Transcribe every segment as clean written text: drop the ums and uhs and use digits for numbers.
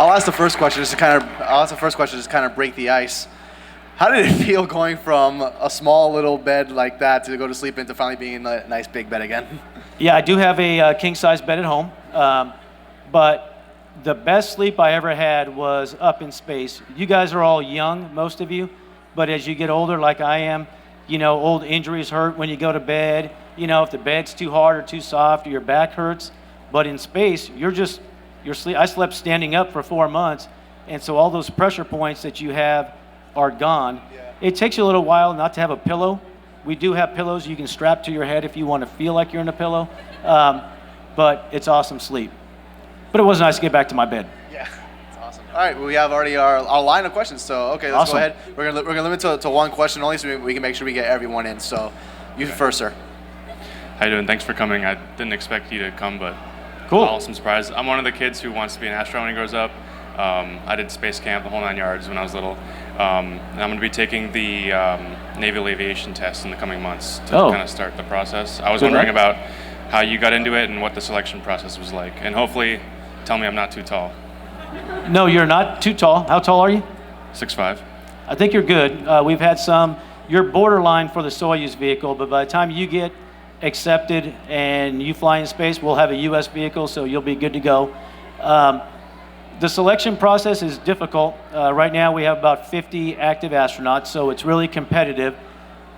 I'll ask the first question just to kind of break the ice. How did it feel going from a small little bed like that to go to sleep into finally being in a nice big bed again? Yeah, I do have a king-size bed at home, but the best sleep I ever had was up in space. You guys are all young, most of you, but as you get older, like I am, you know, old injuries hurt when you go to bed. You know, if the bed's too hard or too soft or your back hurts. But in space, I slept standing up for 4 months, and so all those pressure points that you have are gone. Yeah. It takes you a little while not to have a pillow. We do have pillows you can strap to your head if you want to feel like you're in a pillow, but it's awesome sleep. But it was nice to get back to my bed. Yeah, it's awesome. All right, well, we have already our line of questions, so okay, let's awesome. Go ahead. We're gonna limit to one question only, so we can make sure we get everyone in. So, you first, sir. How you doing? Thanks for coming. I didn't expect you to come, but cool. Awesome surprise. I'm one of the kids who wants to be an astronaut when he grows up. I did space camp the whole 9 yards when I was little. And I'm going to be taking the naval aviation test in the coming months to kind of start the process. I was wondering about how you got into it and what the selection process was like. And hopefully tell me I'm not too tall. No, you're not too tall. How tall are you? 6'5". I think you're good. We've had you're borderline for the Soyuz vehicle, but by the time you get accepted and you fly in space, we'll have a U.S. vehicle, so you'll be good to go. The selection process is difficult. Right now we have about 50 active astronauts, so it's really competitive.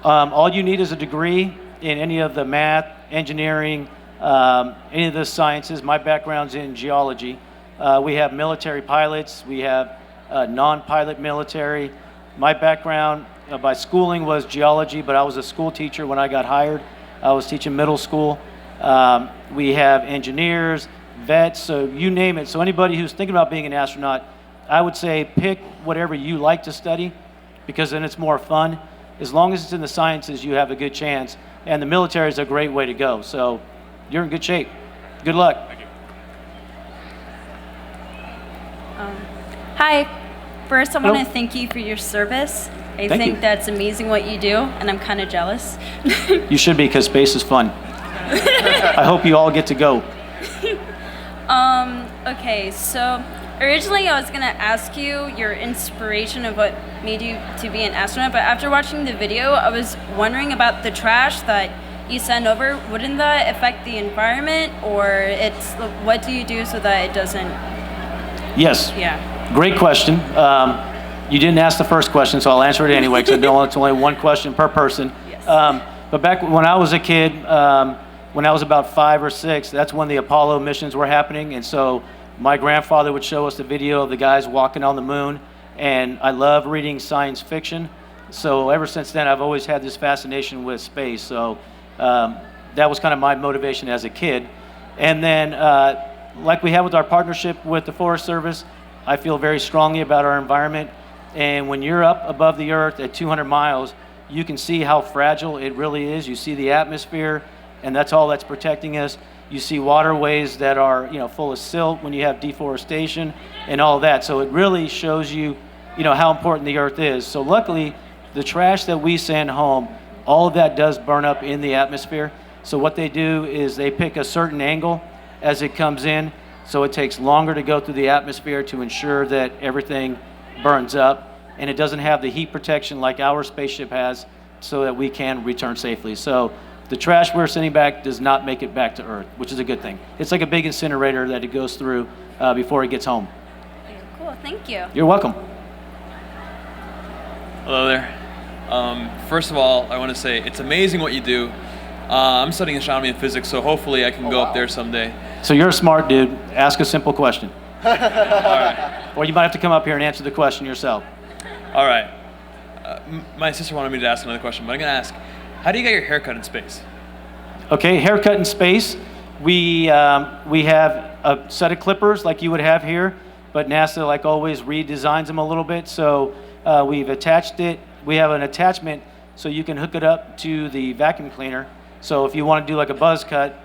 All you need is a degree in any of the math, engineering, any of the sciences. My background's in geology. We have military pilots. We have non-pilot military. My background by schooling was geology, but I was a school teacher when I got hired. I was teaching middle school. We have engineers, vets, so you name it. So anybody who's thinking about being an astronaut, I would say pick whatever you like to study, because then it's more fun. As long as it's in the sciences, you have a good chance. And the military is a great way to go. So you're in good shape. Good luck. Thank you. Hi. First, I want to thank you for your service. I think that's amazing what you do, and I'm kind of jealous. You should be, because space is fun. I hope you all get to go. Okay, so originally I was going to ask you your inspiration of what made you to be an astronaut, but after watching the video, I was wondering about the trash that you send over. Wouldn't that affect the environment, or what do you do so that it doesn't? Yes. Yeah. Great question. You didn't ask the first question, so I'll answer it anyway, because I know it's only one question per person. Yes. But back when I was a kid, when I was about 5 or 6, that's when the Apollo missions were happening, and so my grandfather would show us the video of the guys walking on the moon, and I love reading science fiction. So ever since then, I've always had this fascination with space. So that was kind of my motivation as a kid. And then, like we have with our partnership with the Forest Service, I feel very strongly about our environment. And when you're up above the Earth at 200 miles, you can see how fragile it really is. You see the atmosphere, and that's all that's protecting us. You see waterways that are, full of silt when you have deforestation and all that. So it really shows you, how important the Earth is. So luckily, the trash that we send home, all of that does burn up in the atmosphere. So what they do is they pick a certain angle as it comes in, so it takes longer to go through the atmosphere to ensure that everything burns up, and it doesn't have the heat protection like our spaceship has, so that we can return safely. So the trash we're sending back does not make it back to Earth, which is a good thing. It's like a big incinerator that it goes through before it gets home. Cool, thank you. You're welcome. Hello there. First of all, I want to say it's amazing what you do. I'm studying astronomy and physics, so hopefully I can go up there someday. So you're a smart dude. Ask a simple question. All right. Or you might have to come up here and answer the question yourself. All right. My sister wanted me to ask another question, but I'm going to ask, how do you get your hair cut in space? Okay, haircut in space. We have a set of clippers like you would have here, but NASA, like always, redesigns them a little bit. So we've attached it. We have an attachment so you can hook it up to the vacuum cleaner. So if you want to do like a buzz cut,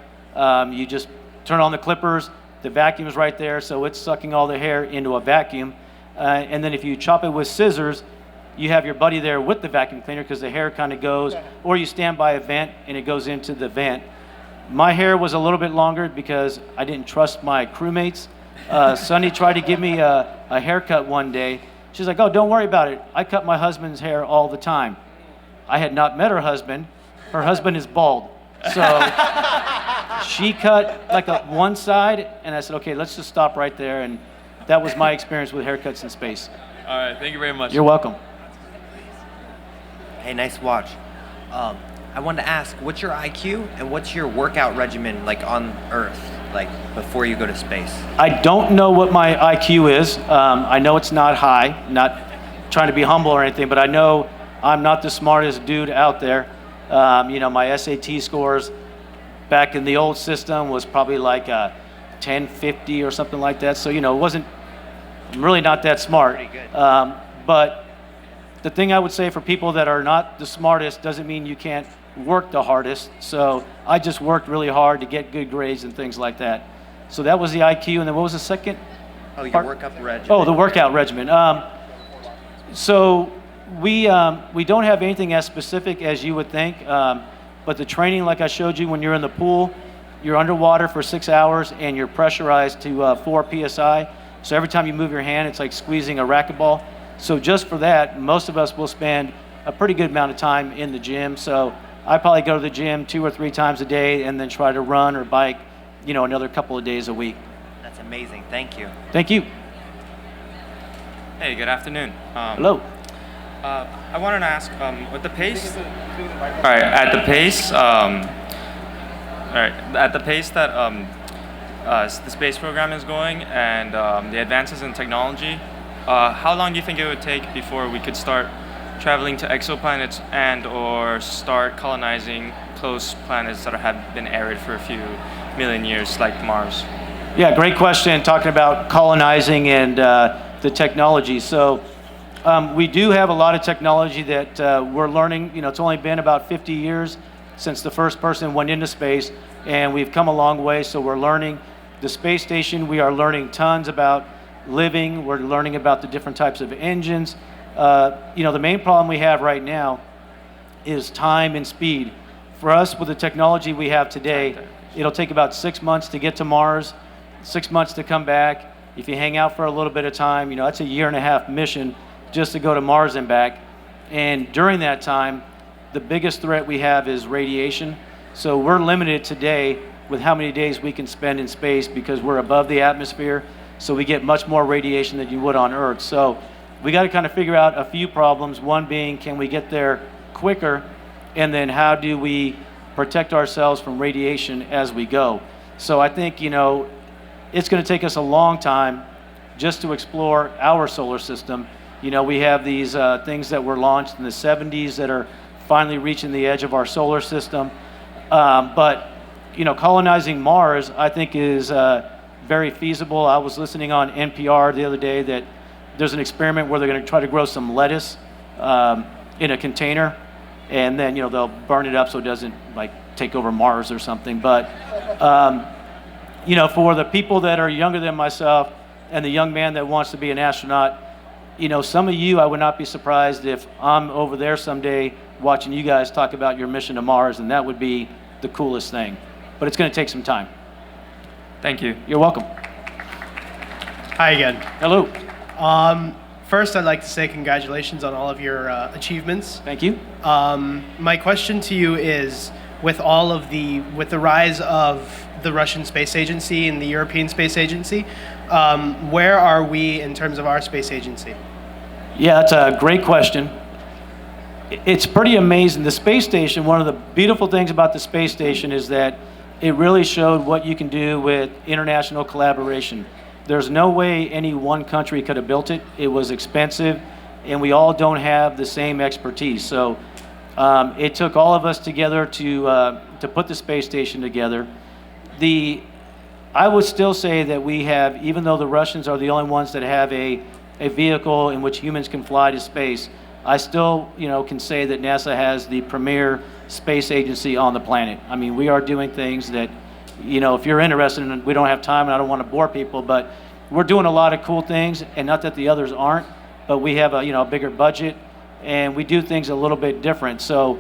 you just turn on the clippers. The vacuum is right there, so it's sucking all the hair into a vacuum. And then if you chop it with scissors, you have your buddy there with the vacuum cleaner, because the hair kind of goes, or you stand by a vent and it goes into the vent. My hair was a little bit longer because I didn't trust my crewmates, Sunny tried to give me a haircut one day. She's like, oh, don't worry about it. I cut my husband's hair all the time. I had not met her husband. Her husband is bald. So she cut like one side, and I said, okay, let's just stop right there. And that was my experience with haircuts in space. All right, thank you very much. You're welcome. Hey, nice watch. I wanted to ask, what's your IQ and what's your workout regimen like on Earth, like before you go to space? I don't know what my IQ is. I know it's not high, not trying to be humble or anything, but I know I'm not the smartest dude out there. My SAT scores back in the old system was probably like 1050 or something like that. So, I'm really not that smart. Pretty good. But the thing I would say for people that are not the smartest doesn't mean you can't work the hardest. So I just worked really hard to get good grades and things like that. So that was the IQ. And then what was the second? Oh, your part? workout regimen. Oh, the workout regimen. So we don't have anything as specific as you would think. But the training, like I showed you, when you're in the pool, you're underwater for 6 hours and you're pressurized to 4 PSI. So every time you move your hand, it's like squeezing a racquetball. So just for that, most of us will spend a pretty good amount of time in the gym. So I probably go to the gym 2 or 3 times a day and then try to run or bike, another couple of days a week. That's amazing. Thank you. Thank you. Hey, good afternoon. Hello. I wanted to ask, with the pace. All right, at the pace. At the pace that the space program is going and the advances in technology, how long do you think it would take before we could start traveling to exoplanets and or start colonizing close planets that have been arid for a few million years, like Mars? Yeah, great question. Talking about colonizing and the technology. So we do have a lot of technology that we're learning. It's only been about 50 years since the first person went into space, and we've come a long way. So we're learning. The space station, we are learning tons about living. We're learning about the different types of engines. The main problem we have right now is time and speed. For us, with the technology we have today, it'll take about 6 months to get to Mars, 6 months to come back. If you hang out for a little bit of time, that's a 1.5 year mission just to go to Mars and back. And during that time, the biggest threat we have is radiation. So we're limited today with how many days we can spend in space because we're above the atmosphere. So we get much more radiation than you would on Earth. So we got to kind of figure out a few problems. One being, can we get there quicker? And then how do we protect ourselves from radiation as we go? So I think, it's going to take us a long time just to explore our solar system. We have these things that were launched in the 70s that are finally reaching the edge of our solar system. But colonizing Mars, I think, is very feasible. I was listening on NPR the other day that there's an experiment where they're going to try to grow some lettuce in a container, and then they'll burn it up so it doesn't take over Mars or something. But for the people that are younger than myself and the young man that wants to be an astronaut, some of you, I would not be surprised if I'm over there someday watching you guys talk about your mission to Mars, and that would be the coolest thing. But it's going to take some time. Thank you. You're welcome. Hi again. Hello. First, I'd like to say congratulations on all of your achievements. Thank you. My question to you is, with the rise of the Russian Space Agency and the European Space Agency, where are we in terms of our space agency? Yeah, that's a great question. It's pretty amazing. The space station, one of the beautiful things about the space station is that it really showed what you can do with international collaboration. There's no way any one country could have built it. It was expensive, and we all don't have the same expertise. So it took all of us together to put the space station together. I would still say that we have, even though the Russians are the only ones that have a vehicle in which humans can fly to space, I still, can say that NASA has the premier space agency on the planet. I mean, we are doing things that, if you're interested in, we don't have time and I don't want to bore people, but we're doing a lot of cool things, and not that the others aren't, but we have a bigger budget and we do things a little bit different. So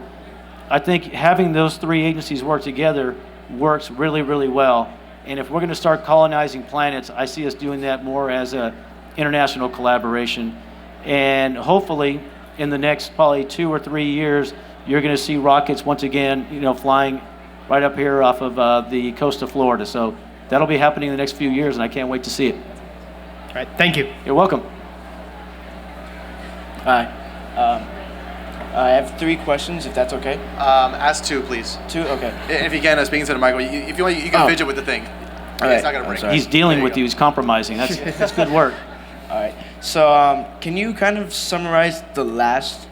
I think having those 3 agencies work together works really, really well. And if we're going to start colonizing planets, I see us doing that more as a international collaboration. And hopefully, in the next probably 2 or 3 years, you're going to see rockets once again, flying right up here off of the coast of Florida. So that'll be happening in the next few years, and I can't wait to see it. All right, thank you. You're welcome. Hi. I have 3 questions, if that's okay. Ask 2, please. 2? Okay. If you can, speaking to the microphone, if you want, you can fidget with the thing. All It's right. not gonna I'm break. sorry. He's dealing There you with go. you. He's compromising. That's good work. All right. So, can you kind of summarize the last,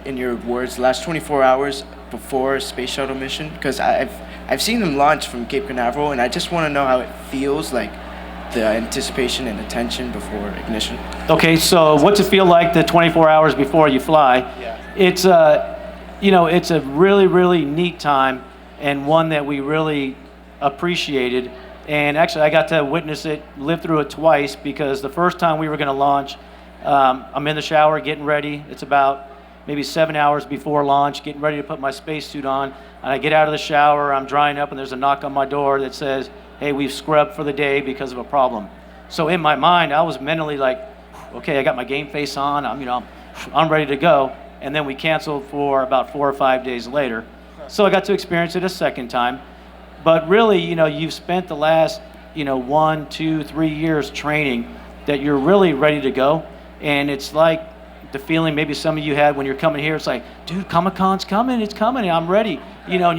in your words, last 24 hours before a space shuttle mission? Because I've seen them launch from Cape Canaveral, and I just want to know how it feels, like the anticipation and the tension before ignition. Okay, so what's it feel like the 24 hours before you fly? Yeah. It's it's a really, really neat time, and one that we really appreciated. And actually, I got to witness it, live through it twice, because the first time we were going to launch, I'm in the shower getting ready. It's about maybe 7 hours before launch, getting ready to put my spacesuit on. And I get out of the shower, I'm drying up, and there's a knock on my door that says, "Hey, we've scrubbed for the day because of a problem." So in my mind, I was mentally like, okay, I got my game face on, I'm ready to go. And then we canceled for about 4 or 5 days later. So I got to experience it a second time. But really, you've spent the last, 1, 2, 3 years training that you're really ready to go. And it's like the feeling maybe some of you had when you're coming here. It's like, dude, Comic-Con's coming, it's coming, I'm ready. And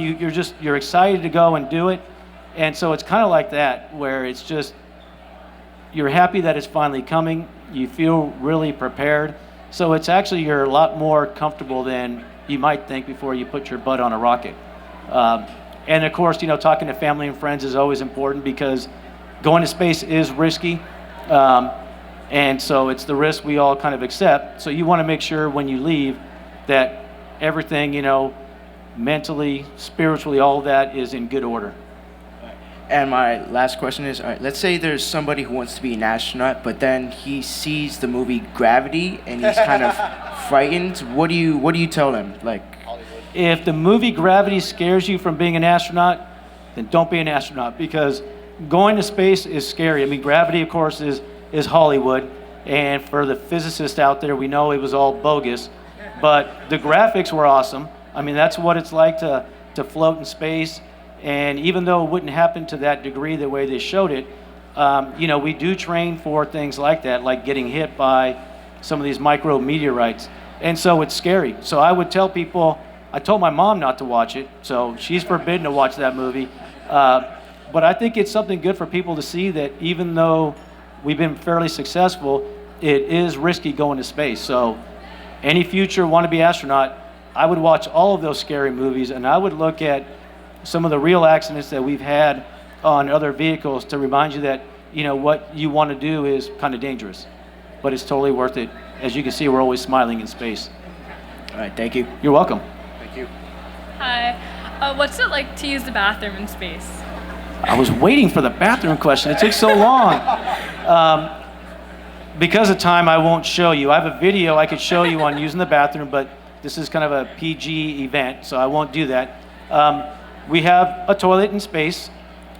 you're excited to go and do it. And so it's kind of like that, where it's just, you're happy that it's finally coming. You feel really prepared. So it's actually, you're a lot more comfortable than you might think before you put your butt on a rocket. And of course, talking to family and friends is always important, because going to space is risky. And so it's the risk we all kind of accept. So you want to make sure when you leave that everything, mentally, spiritually, all of that is in good order. And my last question is, all right, let's say there's somebody who wants to be an astronaut, but then he sees the movie Gravity and he's kind of frightened. What do you tell them? If the movie Gravity scares you from being an astronaut, then don't be an astronaut, because going to space is scary. I mean, gravity, of course, is Hollywood, and for the physicists out there, we know it was all bogus, but the graphics were awesome. I mean, that's what it's like to float in space. And even though it wouldn't happen to that degree the way they showed it, we do train for things like that, like getting hit by some of these micro meteorites. And so it's scary. So I would tell people, I told my mom not to watch it, so she's forbidden to watch that movie. But I think it's something good for people to see, that even though we've been fairly successful, it is risky going to space. So any future wannabe astronaut, I would watch all of those scary movies, and I would look at some of the real accidents that we've had on other vehicles to remind you that, what you want to do is kind of dangerous, but it's totally worth it. As you can see, we're always smiling in space. All right, thank you. You're welcome. Thank you. Hi. What's it like to use the bathroom in space? I was waiting for the bathroom question. It took so long. Because of time, I won't show you. I have a video I could show you on using the bathroom, but this is kind of a PG event, so I won't do that. We have a toilet in space,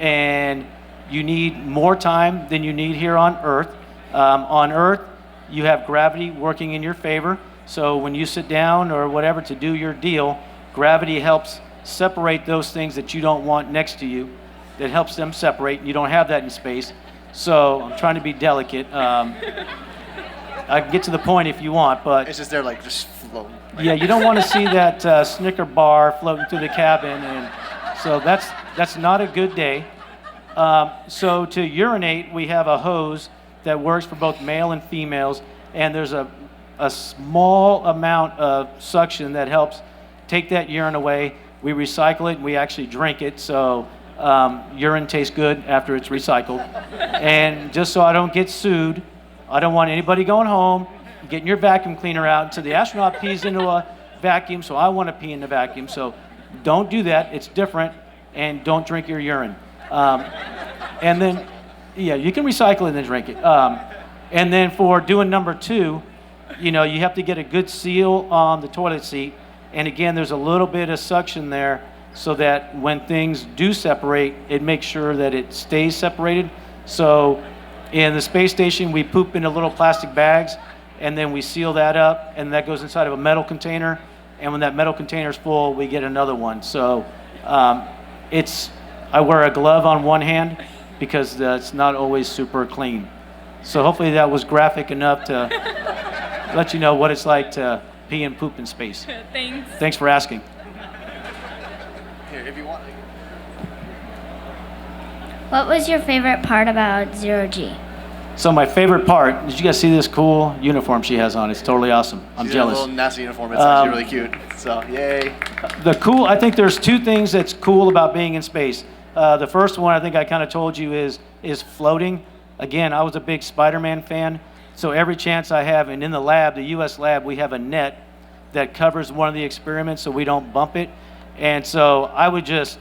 and you need more time than you need here on Earth. On Earth, you have gravity working in your favor, so when you sit down or whatever to do your deal, gravity helps separate those things that you don't want next to you. That helps them separate, and you don't have that in space. So I'm trying to be delicate. I can get to the point if you want, but It's just they're just floating. yeah, you don't want to see that Snicker bar floating through the cabin, and so that's not a good day. So to urinate, we have a hose that works for both male and females, and there's a small amount of suction that helps take that urine away. We recycle it, and we actually drink it, so urine tastes good after it's recycled. And just so I don't get sued, I don't want anybody going home, getting your vacuum cleaner out until the astronaut pees into a vacuum, so I want to pee in the vacuum. So don't do that. It's different. And don't drink your urine. And then, yeah, you can recycle it and then drink it. And then for doing number 2, you have to get a good seal on the toilet seat. And again, there's a little bit of suction there so that when things do separate, it makes sure that it stays separated. So in the space station, we poop into little plastic bags, and then we seal that up, and that goes inside of a metal container. And when that metal container is full, we get another one. So I wear a glove on one hand because it's not always super clean. So hopefully that was graphic enough to let you know what it's like to pee and poop in space. Thanks. Thanks for asking. Here, if you want. What was your favorite part about Zero-G? So my favorite part, did you guys see this cool uniform she has on? It's totally awesome. I'm She's jealous. in a little NASA uniform. It's actually really cute. So, yay. I think there's two things that's cool about being in space. The first one I think I kind of told you is floating. Again, I was a big Spider-Man fan, so every chance I have, and in the lab, the US lab, we have a net that covers one of the experiments so we don't bump it. And so I would just,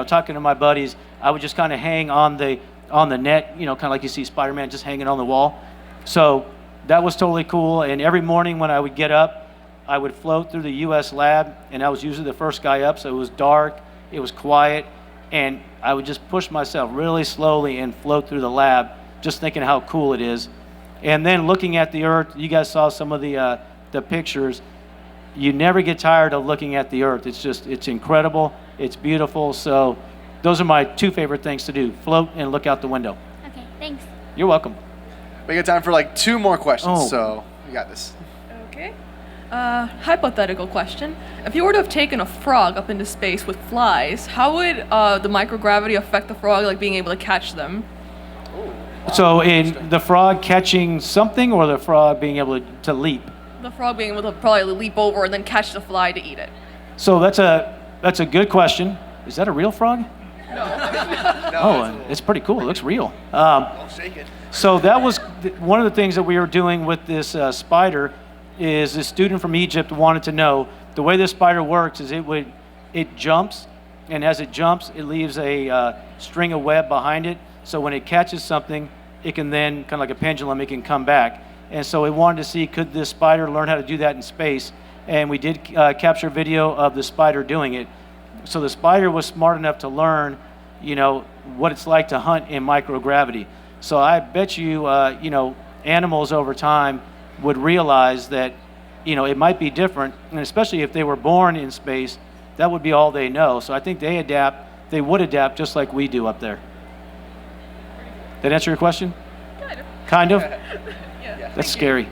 talking to my buddies, I would just kind of hang on the net, kind of like you see Spider-Man just hanging on the wall. So that was totally cool. And every morning when I would get up, I would float through the US lab, and I was usually the first guy up, so it was dark, it was quiet, and I would just push myself really slowly and float through the lab, just thinking how cool it is. And then looking at the Earth, you guys saw some of the pictures. You never get tired of looking at the Earth. It's incredible, it's beautiful. So those are my two favorite things to do, float and look out the window. Okay, thanks. You're welcome. We got time for like 2 more questions, Oh. so we got this. Okay. Hypothetical question. If you were to have taken a frog up into space with flies, how would the microgravity affect the frog, like being able to catch them? So in the frog catching something, or the frog being able to leap? The frog being able to probably leap over and then catch the fly to eat it. So that's a good question. Is that a real frog? Oh, it's pretty cool. It looks real. Don't shake it. So that was one of the things that we were doing with this spider. Is a student from Egypt wanted to know the way this spider works is it jumps, and as it jumps, it leaves a string of web behind it. So when it catches something, it can then, kind of like a pendulum, it can come back. And so we wanted to see, could this spider learn how to do that in space? And we did capture video of the spider doing it. So the spider was smart enough to learn, what it's like to hunt in microgravity. So I bet you, animals over time would realize that, it might be different, and especially if they were born in space, that would be all they know. So I think they would adapt just like we do up there. That answer your question? Kind of? Yeah. That's scary.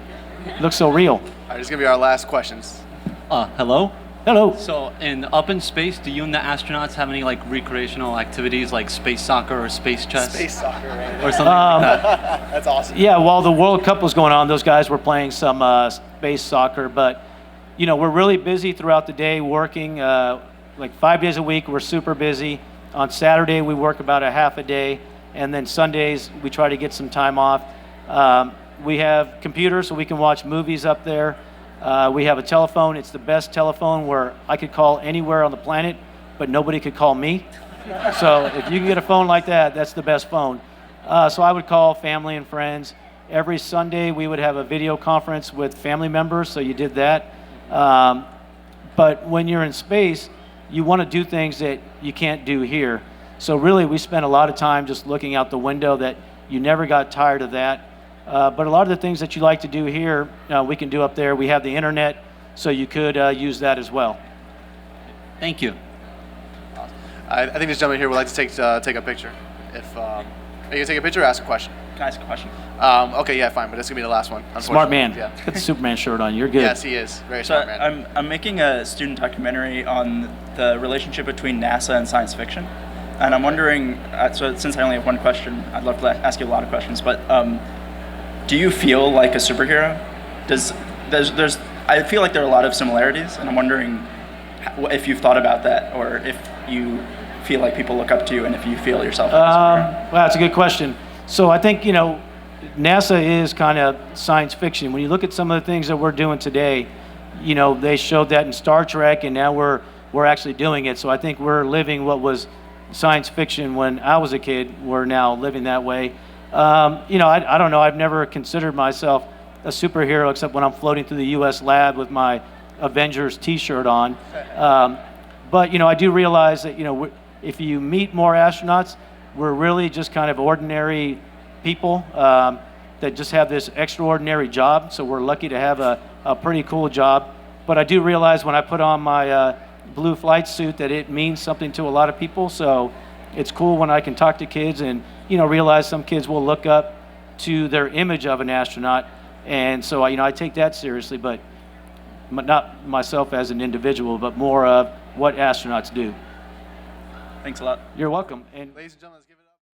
Looks so real. All right, this is going to be our last questions. Hello? Hello. So, up in space, do you and the astronauts have any recreational activities like space soccer or space chess? Space soccer, right? Or something like that? That's awesome. Yeah, while the World Cup was going on, those guys were playing some space soccer. But, we're really busy throughout the day working, 5 days a week. We're super busy. On Saturday, we work about a half a day. And then Sundays, we try to get some time off. We have computers, so we can watch movies up there. We have a telephone. It's the best telephone where I could call anywhere on the planet, but nobody could call me. So if you can get a phone like that, that's the best phone. So I would call family and friends. Every Sunday, we would have a video conference with family members, so you did that. But when you're in space, you want to do things that you can't do here. So really, we spent a lot of time just looking out the window. That you never got tired of that. But a lot of the things that you like to do here, we can do up there. We have the internet, so you could use that as well. Thank you. I think this gentleman here would like to take a picture. If are you gonna take a picture or ask a question? Can I ask a question? Okay, yeah, fine, but this is gonna be the last one. Smart man. Yeah. Got the Superman shirt on. You're good. Yes, he is. Very So smart man. I'm making a student documentary on the relationship between NASA and science fiction, and I'm wondering. So since I only have one question, I'd love to ask you a lot of questions. But do you feel like a superhero? I feel like there are a lot of similarities, and I'm wondering if you've thought about that, or if you feel like people look up to you, and if you feel yourself as a superhero. Well, that's a good question. So I think, NASA is kind of science fiction. When you look at some of the things that we're doing today, they showed that in Star Trek, and now we're actually doing it. So I think we're living what was science fiction when I was a kid. We're now living that way. I don't know. I've never considered myself a superhero except when I'm floating through the U.S. lab with my Avengers T-shirt on. But, you know, I do realize that, you know, if you meet more astronauts, we're really just kind of ordinary people that just have this extraordinary job. So we're lucky to have a pretty cool job. But I do realize when I put on my blue flight suit that it means something to a lot of people. So it's cool when I can talk to kids and, you know, realize some kids will look up to their image of an astronaut. And so, you know, I take that seriously, but not myself as an individual, but more of what astronauts do. Thanks a lot. You're welcome. And Ladies and gentlemen, let's give it